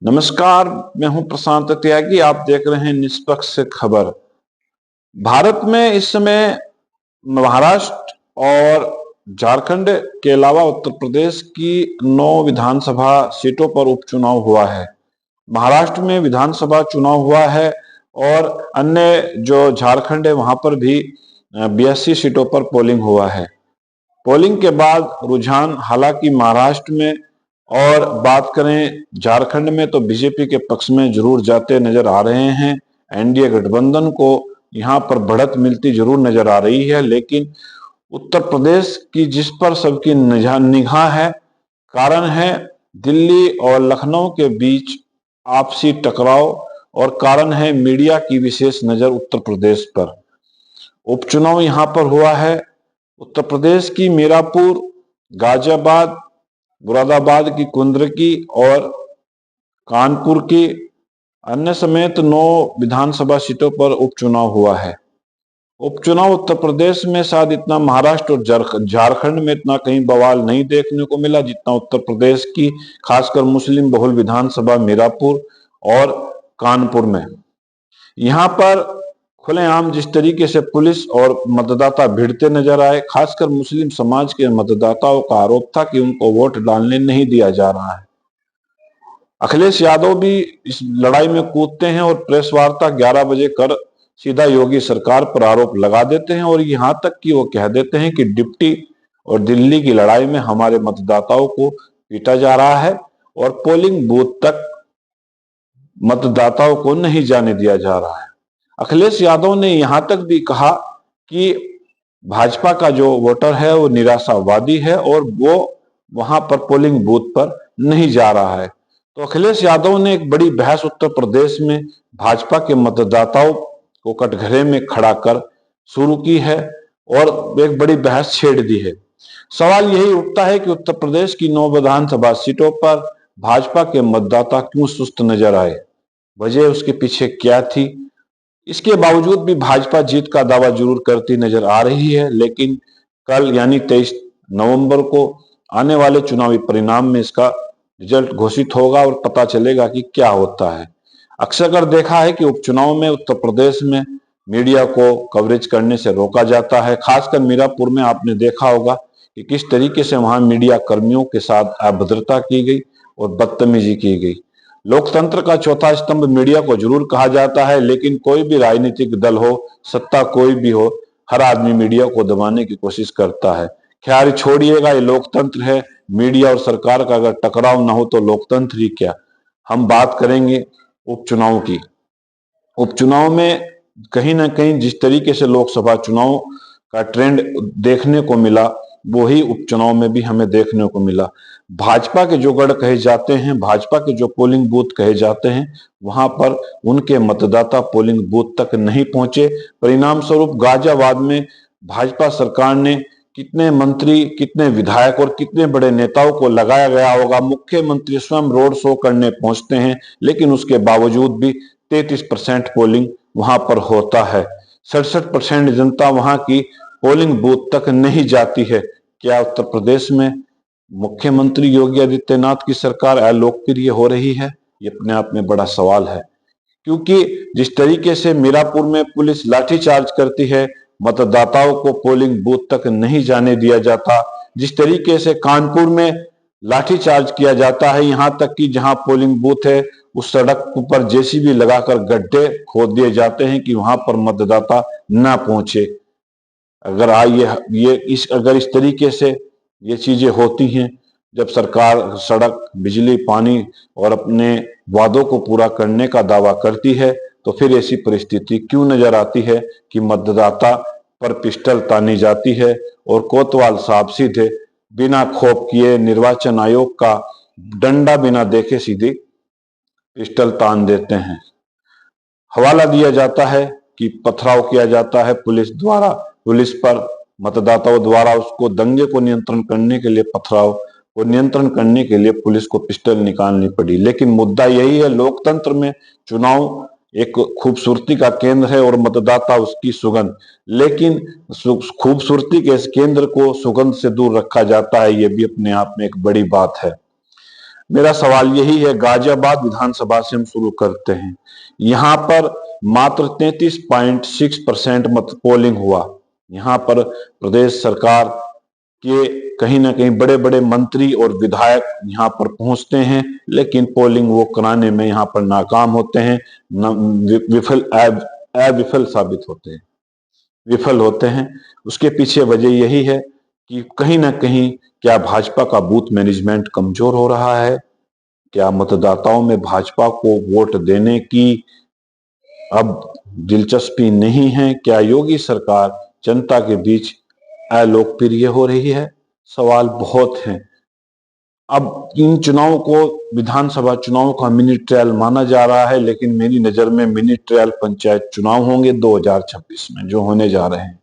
नमस्कार। मैं हूं प्रशांत त्यागी। आप देख रहे हैं निष्पक्ष खबर। भारत में इस समय महाराष्ट्र और झारखंड के अलावा उत्तर प्रदेश की 9 विधानसभा सीटों पर उपचुनाव हुआ है। महाराष्ट्र में विधानसभा चुनाव हुआ है और अन्य जो झारखंड है वहां पर भी 82 सीटों पर पोलिंग हुआ है। पोलिंग के बाद रुझान हालांकि महाराष्ट्र में और बात करें झारखंड में तो बीजेपी के पक्ष में जरूर जाते नजर आ रहे हैं। एनडीए गठबंधन को यहां पर बढ़त मिलती जरूर नजर आ रही है, लेकिन उत्तर प्रदेश की जिस पर सबकी निगाह है, कारण है दिल्ली और लखनऊ के बीच आपसी टकराव और कारण है मीडिया की विशेष नजर उत्तर प्रदेश पर। उपचुनाव यहां पर हुआ है। उत्तर प्रदेश की मीरापुर, गाजियाबाद, मुरादाबाद की कुंद्रकी और कानपुर की अन्य समेत 9 विधानसभा सीटों पर उपचुनाव हुआ है। उपचुनाव उत्तर प्रदेश में शायद इतना महाराष्ट्र और झारखंड में इतना कहीं बवाल नहीं देखने को मिला जितना उत्तर प्रदेश की खासकर मुस्लिम बहुल विधानसभा मीरापुर और कानपुर में। यहाँ पर खुलेआम जिस तरीके से पुलिस और मतदाता भिड़ते नजर आए, खासकर मुस्लिम समाज के मतदाताओं का आरोप था कि उनको वोट डालने नहीं दिया जा रहा है। अखिलेश यादव भी इस लड़ाई में कूदते हैं और प्रेस वार्ता 11 बजे कर सीधा योगी सरकार पर आरोप लगा देते हैं और यहां तक कि वो कह देते हैं कि डिप्टी और दिल्ली की लड़ाई में हमारे मतदाताओं को पीटा जा रहा है और पोलिंग बूथ तक मतदाताओं को नहीं जाने दिया जा रहा है। अखिलेश यादव ने यहां तक भी कहा कि भाजपा का जो वोटर है वो निराशावादी है और वो वहां पर पोलिंग बूथ पर नहीं जा रहा है। तो अखिलेश यादव ने एक बड़ी बहस उत्तर प्रदेश में भाजपा के मतदाताओं को कटघरे में खड़ा कर शुरू की है और एक बड़ी बहस छेड़ दी है। सवाल यही उठता है कि उत्तर प्रदेश की 9 विधानसभा सीटों पर भाजपा के मतदाता क्यों सुस्त नजर आए, वजह उसके पीछे क्या थी। इसके बावजूद भी भाजपा जीत का दावा जरूर करती नजर आ रही है, लेकिन कल यानी 23 नवंबर को आने वाले चुनावी परिणाम में इसका रिजल्ट घोषित होगा और पता चलेगा कि क्या होता है। अक्सर कर देखा है कि उपचुनाव में उत्तर प्रदेश में मीडिया को कवरेज करने से रोका जाता है। खासकर मीरापुर में आपने देखा होगा कि किस तरीके से वहां मीडिया कर्मियों के साथ अभद्रता की गई और बदतमीजी की गई। लोकतंत्र का चौथा स्तंभ मीडिया को जरूर कहा जाता है, लेकिन कोई भी राजनीतिक दल हो, सत्ता कोई भी हो, हर आदमी मीडिया को दबाने की कोशिश करता है। खैर छोड़िएगा, ये लोकतंत्र है। मीडिया और सरकार का अगर टकराव ना हो तो लोकतंत्र ही क्या। हम बात करेंगे उपचुनाव की। उपचुनाव में कहीं ना कहीं जिस तरीके से लोकसभा चुनाव का ट्रेंड देखने को मिला, वो ही उपचुनाव में भी हमें देखने को मिला। भाजपा के जो गढ़ कहे जाते हैं, भाजपा के जो पोलिंग बूथ कहे जाते हैं, वहां पर उनके मतदाता पोलिंग बूथ तक नहीं पहुंचे। परिणाम स्वरूप गाजियाबाद में भाजपा सरकार ने कितने मंत्री, कितने विधायक और कितने बड़े नेताओं को लगाया गया होगा। मुख्यमंत्री स्वयं रोड शो करने पहुंचते हैं, लेकिन उसके बावजूद भी 33% पोलिंग वहां पर होता है। 67% जनता वहां की पोलिंग बूथ तक नहीं जाती है। क्या उत्तर प्रदेश में मुख्यमंत्री योगी आदित्यनाथ की सरकार अलोकप्रिय हो रही है? ये अपने आप में बड़ा सवाल है, क्योंकि जिस तरीके से मीरापुर में पुलिस लाठीचार्ज करती है, मतदाताओं को पोलिंग बूथ तक नहीं जाने दिया जाता, जिस तरीके से कानपुर में लाठीचार्ज किया जाता है, यहां तक कि जहां पोलिंग बूथ है उस सड़क पर जेसीबी लगाकर गड्ढे खोद दिए जाते हैं कि वहां पर मतदाता ना पहुंचे। अगर अगर इस तरीके से ये चीजें होती हैं, जब सरकार सड़क, बिजली, पानी और अपने वादों को पूरा करने का दावा करती है, तो फिर ऐसी परिस्थिति क्यों नजर आती है कि मतदाता पर पिस्टल तानी जाती है और कोतवाल साहब सीधे बिना खौफ किए, निर्वाचन आयोग का डंडा बिना देखे सीधे पिस्टल तान देते हैं। हवाला दिया जाता है कि पथराव किया जाता है पुलिस पर, मतदाताओं द्वारा उसको दंगे को नियंत्रण करने के लिए पथराव को नियंत्रण करने के लिए पुलिस को पिस्टल निकालनी पड़ी। लेकिन मुद्दा यही है, लोकतंत्र में चुनाव एक खूबसूरती का केंद्र है और मतदाता उसकी सुगंध, लेकिन खूबसूरती के इस केंद्र को सुगंध से दूर रखा जाता है, ये भी अपने आप में एक बड़ी बात है। मेरा सवाल यही है, गाजियाबाद विधानसभा से हम शुरू करते हैं। यहां पर मात्र 33.6% मत पोलिंग हुआ। यहां पर प्रदेश सरकार के कहीं ना कहीं बड़े बड़े मंत्री और विधायक यहां पर पहुंचते हैं, लेकिन पोलिंग वो कराने में यहां पर नाकाम होते हैं, विफल साबित होते हैं, विफल होते हैं। उसके पीछे वजह यही है कि कहीं ना कहीं क्या भाजपा का बूथ मैनेजमेंट कमजोर हो रहा है, क्या मतदाताओं में भाजपा को वोट देने की अब दिलचस्पी नहीं है, क्या योगी सरकार जनता के बीच अलोकप्रिय हो रही है। सवाल बहुत हैं। अब इन चुनावों को विधानसभा चुनाव का मिनी ट्रायल माना जा रहा है, लेकिन मेरी नजर में मिनी ट्रायल पंचायत चुनाव होंगे 2026 में जो होने जा रहे हैं।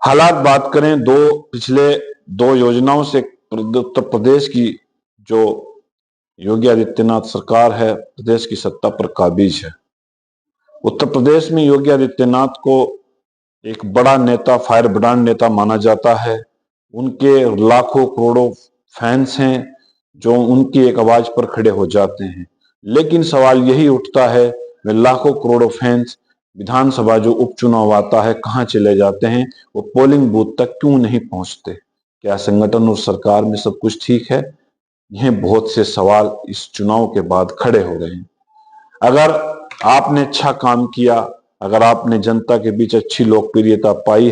हालात बात करें, पिछले दो योजनाओं से उत्तर प्रदेश की जो योगी आदित्यनाथ सरकार है, प्रदेश की सत्ता पर काबिज है। उत्तर प्रदेश में योगी आदित्यनाथ को एक बड़ा नेता, फायर ब्रांड नेता माना जाता है। उनके लाखों करोड़ों फैंस हैं जो उनकी एक आवाज पर खड़े हो जाते हैं। लेकिन सवाल यही उठता है, वे लाखों करोड़ों फैंस विधानसभा जो उपचुनाव आता है कहां चले जाते हैं, वो पोलिंग बूथ तक क्यों नहीं पहुंचते। क्या संगठन और सरकार में सब कुछ ठीक है? यह बहुत से सवाल इस चुनाव के बाद खड़े हो रहे हैं। अगर आपने अच्छा काम किया, अगर आपने जनता के बीच अच्छी लोकप्रियता पाई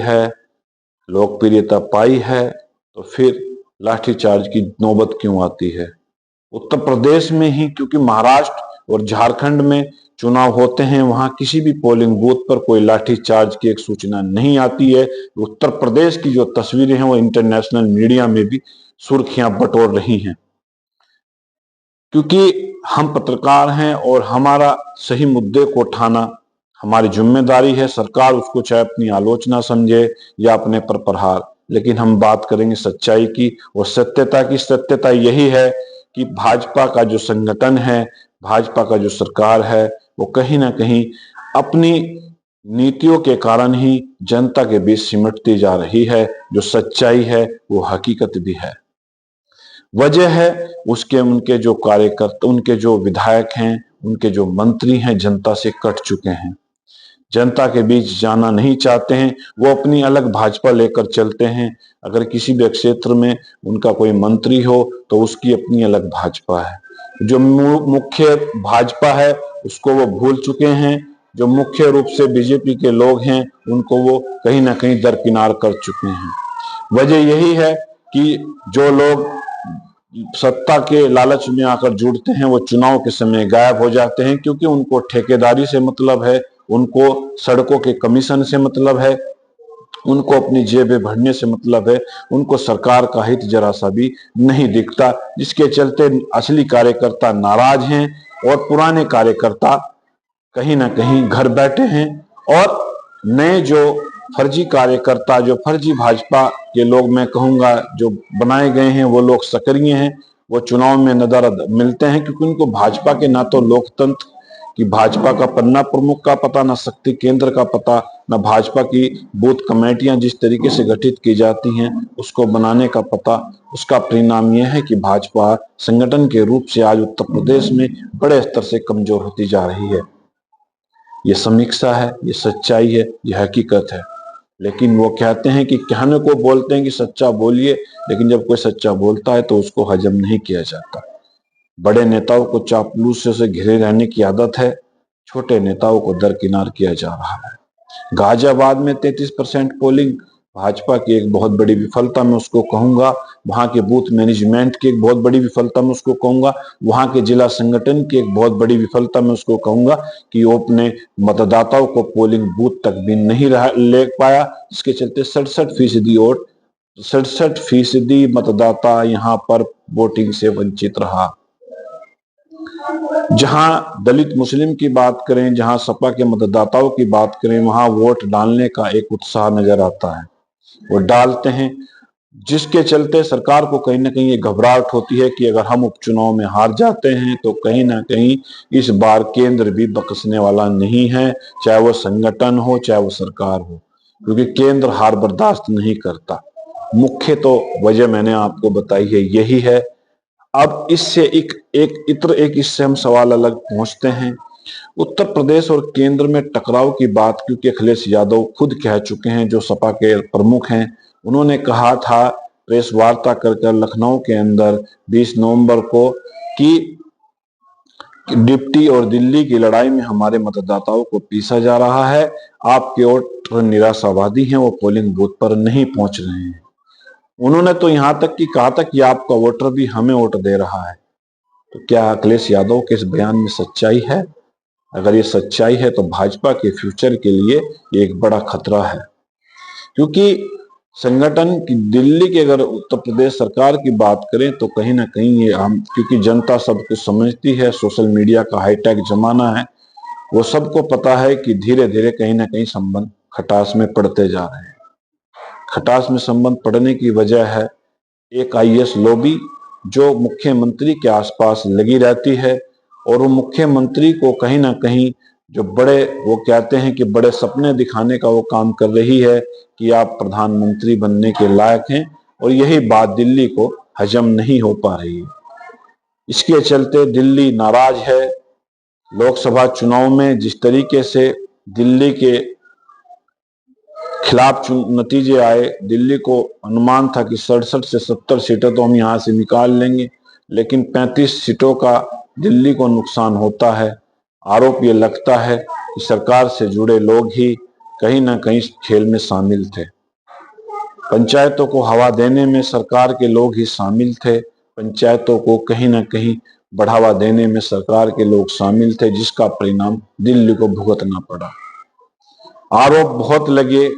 है तो फिर लाठीचार्ज की नौबत क्यों आती है? उत्तर प्रदेश में ही, क्योंकि महाराष्ट्र और झारखंड में चुनाव होते हैं, वहां किसी भी पोलिंग बूथ पर कोई लाठीचार्ज की एक सूचना नहीं आती है। उत्तर प्रदेश की जो तस्वीरें हैं वो इंटरनेशनल मीडिया में भी सुर्खियां बटोर रही हैं, क्योंकि हम पत्रकार हैं और हमारा सही मुद्दे को उठाना हमारी जिम्मेदारी है। सरकार उसको चाहे अपनी आलोचना समझे या अपने पर प्रहार, लेकिन हम बात करेंगे सच्चाई की और सत्यता की। सत्यता यही है कि भाजपा का जो संगठन है, भाजपा का जो सरकार है, वो कहीं ना कहीं अपनी नीतियों के कारण ही जनता के बीच सिमटती जा रही है। जो सच्चाई है वो हकीकत भी है। वजह है उनके जो कार्यकर्ता, उनके जो विधायक हैं, उनके जो मंत्री हैं, जनता से कट चुके हैं, जनता के बीच जाना नहीं चाहते हैं। वो अपनी अलग भाजपा लेकर चलते हैं। अगर किसी भी क्षेत्र में उनका कोई मंत्री हो तो उसकी अपनी अलग भाजपा है। जो मुख्य भाजपा है उसको वो भूल चुके हैं। जो मुख्य रूप से बीजेपी के लोग हैं उनको वो कहीं ना कहीं दरकिनार कर चुके हैं। वजह यही है कि जो लोग सत्ता के लालच में आकर जुड़ते हैं वो चुनाव के समय गायब हो जाते हैं, क्योंकि उनको ठेकेदारी से मतलब है, उनको सड़कों के कमीशन से मतलब है, उनको अपनी जेबें भरने से मतलब है, उनको सरकार का हित जरा सा भी नहीं दिखता, जिसके चलते असली कार्यकर्ता नाराज हैं और पुराने कार्यकर्ता कहीं ना कहीं घर बैठे हैं। और नए जो फर्जी कार्यकर्ता, जो फर्जी भाजपा के लोग मैं कहूंगा जो बनाए गए हैं, वो लोग सक्रिय हैं, वो चुनाव में नजर मिलते हैं, क्योंकि उनको भाजपा के ना तो लोकतंत्र की भाजपा का पन्ना प्रमुख का पता, ना शक्ति केंद्र का पता, ना भाजपा की बूथ कमेटियां जिस तरीके से गठित की जाती हैं उसको बनाने का पता। उसका परिणाम यह है कि भाजपा संगठन के रूप से आज उत्तर प्रदेश में बड़े स्तर से कमजोर होती जा रही है। ये समीक्षा है, ये सच्चाई है, ये हकीकत है। लेकिन वो कहते हैं कि कहने को बोलते हैं कि सच्चा बोलिए, लेकिन जब कोई सच्चा बोलता है तो उसको हजम नहीं किया जाता। बड़े नेताओं को चापलूसी से घिरे रहने की आदत है, छोटे नेताओं को दरकिनार किया जा रहा है। गाजियाबाद में 33% पोलिंग भाजपा की एक बहुत बड़ी विफलता मैं उसको कहूंगा। वहां के बूथ मैनेजमेंट की एक बहुत बड़ी विफलता मैं उसको कहूंगा। वहां के जिला संगठन की एक बहुत बड़ी विफलता मैं उसको कहूंगा कि वो अपने मतदाताओं को पोलिंग बूथ तक भी नहीं ले पाया, जिसके चलते 67% मतदाता यहाँ पर वोटिंग से वंचित रहा। जहां दलित मुस्लिम की बात करें, जहां सपा के मतदाताओं की बात करें, वहां वोट डालने का एक उत्साह नजर आता है, वो डालते हैं, जिसके चलते सरकार को कहीं ना कहीं ये घबराहट होती है कि अगर हम उपचुनाव में हार जाते हैं तो कहीं ना कहीं इस बार केंद्र भी बख्शने वाला नहीं है, चाहे वो संगठन हो चाहे वो सरकार हो, क्योंकि केंद्र हार बर्दाश्त नहीं करता। मुख्य तो वजह मैंने आपको बताई है, यही है। अब इससे एक इससे हम सवाल अलग पहुंचते हैं। उत्तर प्रदेश और केंद्र में टकराव की बात, क्योंकि अखिलेश यादव खुद कह चुके हैं, जो सपा के प्रमुख हैं, उन्होंने कहा था प्रेस वार्ता कर लखनऊ के अंदर 20 नवंबर को कि डिप्टी और दिल्ली की लड़ाई में हमारे मतदाताओं को पीसा जा रहा है। आपके वोटर निराशावादी हैं, वो पोलिंग बूथ पर नहीं पहुंच रहे हैं। उन्होंने तो यहां तक कि कहा था कि आपका वोटर भी हमें वोट दे रहा है। तो क्या अखिलेश यादव के इस बयान में सच्चाई है? अगर ये सच्चाई है तो भाजपा के फ्यूचर के लिए ये एक बड़ा खतरा है, क्योंकि संगठन की दिल्ली की अगर उत्तर प्रदेश सरकार की बात करें तो कहीं ना कहीं ये हम, क्योंकि जनता सब कुछ समझती है, सोशल मीडिया का हाईटेक जमाना है, वो सबको पता है कि धीरे धीरे कहीं ना कहीं संबंध खटास में पड़ते जा रहे हैं। खटास में संबंध पड़ने की वजह है एक आईएएस लॉबी जो मुख्यमंत्री के आसपास लगी रहती है, और वो मुख्यमंत्री को कहीं ना कहीं जो बड़े, वो कहते हैं कि बड़े सपने दिखाने का वो काम कर रही है कि आप प्रधानमंत्री बनने के लायक हैं, और यही बात दिल्ली को हजम नहीं हो पा रही है। इसके चलते दिल्ली नाराज है। लोकसभा चुनाव में जिस तरीके से दिल्ली के खिलाफ नतीजे आए, दिल्ली को अनुमान था कि 67 से 70 सीटें तो हम यहां से निकाल लेंगे, लेकिन 35 सीटों का दिल्ली को नुकसान होता है। आरोप ये लगता है कि सरकार से जुड़े लोग ही कहीं ना कहीं खेल में शामिल थे। पंचायतों को हवा देने में सरकार के लोग ही शामिल थे। पंचायतों को कहीं ना कहीं बढ़ावा देने में सरकार के लोग शामिल थे, जिसका परिणाम दिल्ली को भुगतना पड़ा। आरोप बहुत लगे,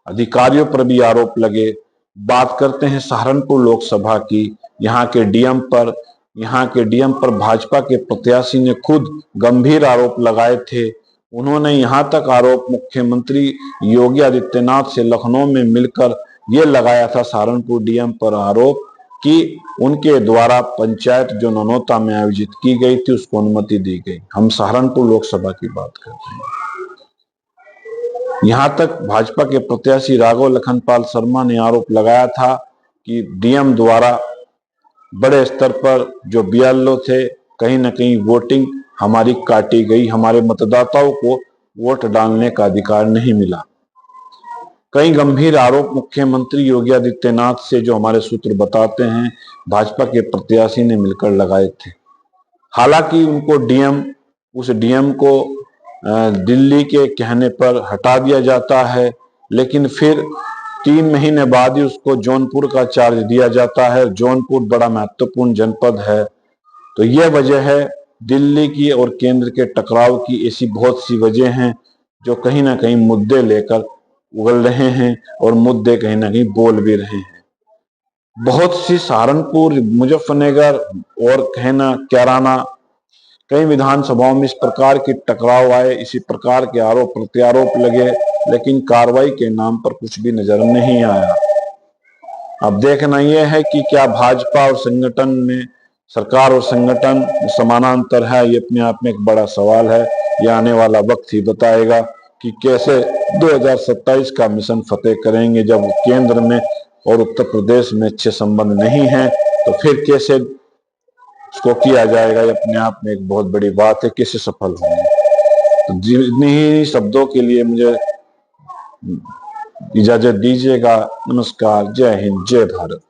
अधिकारियों पर भी आरोप लगे। बात करते हैं सहारनपुर लोकसभा की। यहाँ के डीएम पर भाजपा के प्रत्याशी ने खुद गंभीर आरोप लगाए थे। उन्होंने यहाँ तक आरोप मुख्यमंत्री योगी आदित्यनाथ से लखनऊ में मिलकर ये लगाया था सहारनपुर डीएम पर आरोप कि उनके द्वारा पंचायत जो ननौता में आयोजित की गई थी उसको अनुमति दी गई। हम सहारनपुर लोकसभा की बात करते हैं। यहां तक भाजपा के प्रत्याशी राघव लखनपाल शर्मा ने आरोप लगाया था कि डीएम द्वारा बड़े स्तर पर जो बीएलओ थे, कहीं ना कहीं वोटिंग हमारी काटी गई, हमारे मतदाताओं को वोट डालने का अधिकार नहीं मिला। कई गंभीर आरोप मुख्यमंत्री योगी आदित्यनाथ से, जो हमारे सूत्र बताते हैं, भाजपा के प्रत्याशी ने मिलकर लगाए थे। हालांकि उस डीएम को दिल्ली के कहने पर हटा दिया जाता है, लेकिन फिर 3 महीने बाद ही उसको जौनपुर का चार्ज दिया जाता है। जौनपुर बड़ा महत्वपूर्ण जनपद है। तो यह वजह है दिल्ली की और केंद्र के टकराव की। ऐसी बहुत सी वजह हैं जो कहीं ना कहीं मुद्दे लेकर उगल रहे हैं और मुद्दे कहीं ना कहीं बोल भी रहे हैं। बहुत सी सहारनपुर, मुजफ्फरनगर और कहना कैराना, कई विधानसभाओं में इस प्रकार के टकराव आए, इसी प्रकार के आरोप प्रत्यारोप लगे, लेकिन कार्रवाई के नाम पर कुछ भी नजर नहीं आया। अब देखना यह है कि क्या भाजपा और संगठन में, सरकार और संगठन समानांतर है, ये अपने आप में एक बड़ा सवाल है। यह आने वाला वक्त ही बताएगा कि कैसे 2027 का मिशन फतेह करेंगे। जब केंद्र में और उत्तर प्रदेश में अच्छे संबंध नहीं है तो फिर कैसे इसको किया जाएगा। ये अपने आप में एक बहुत बड़ी बात है, कैसे सफल होंगे। तो जिन्हीं शब्दों के लिए मुझे इजाजत दीजिएगा। नमस्कार, जय हिंद, जय भारत।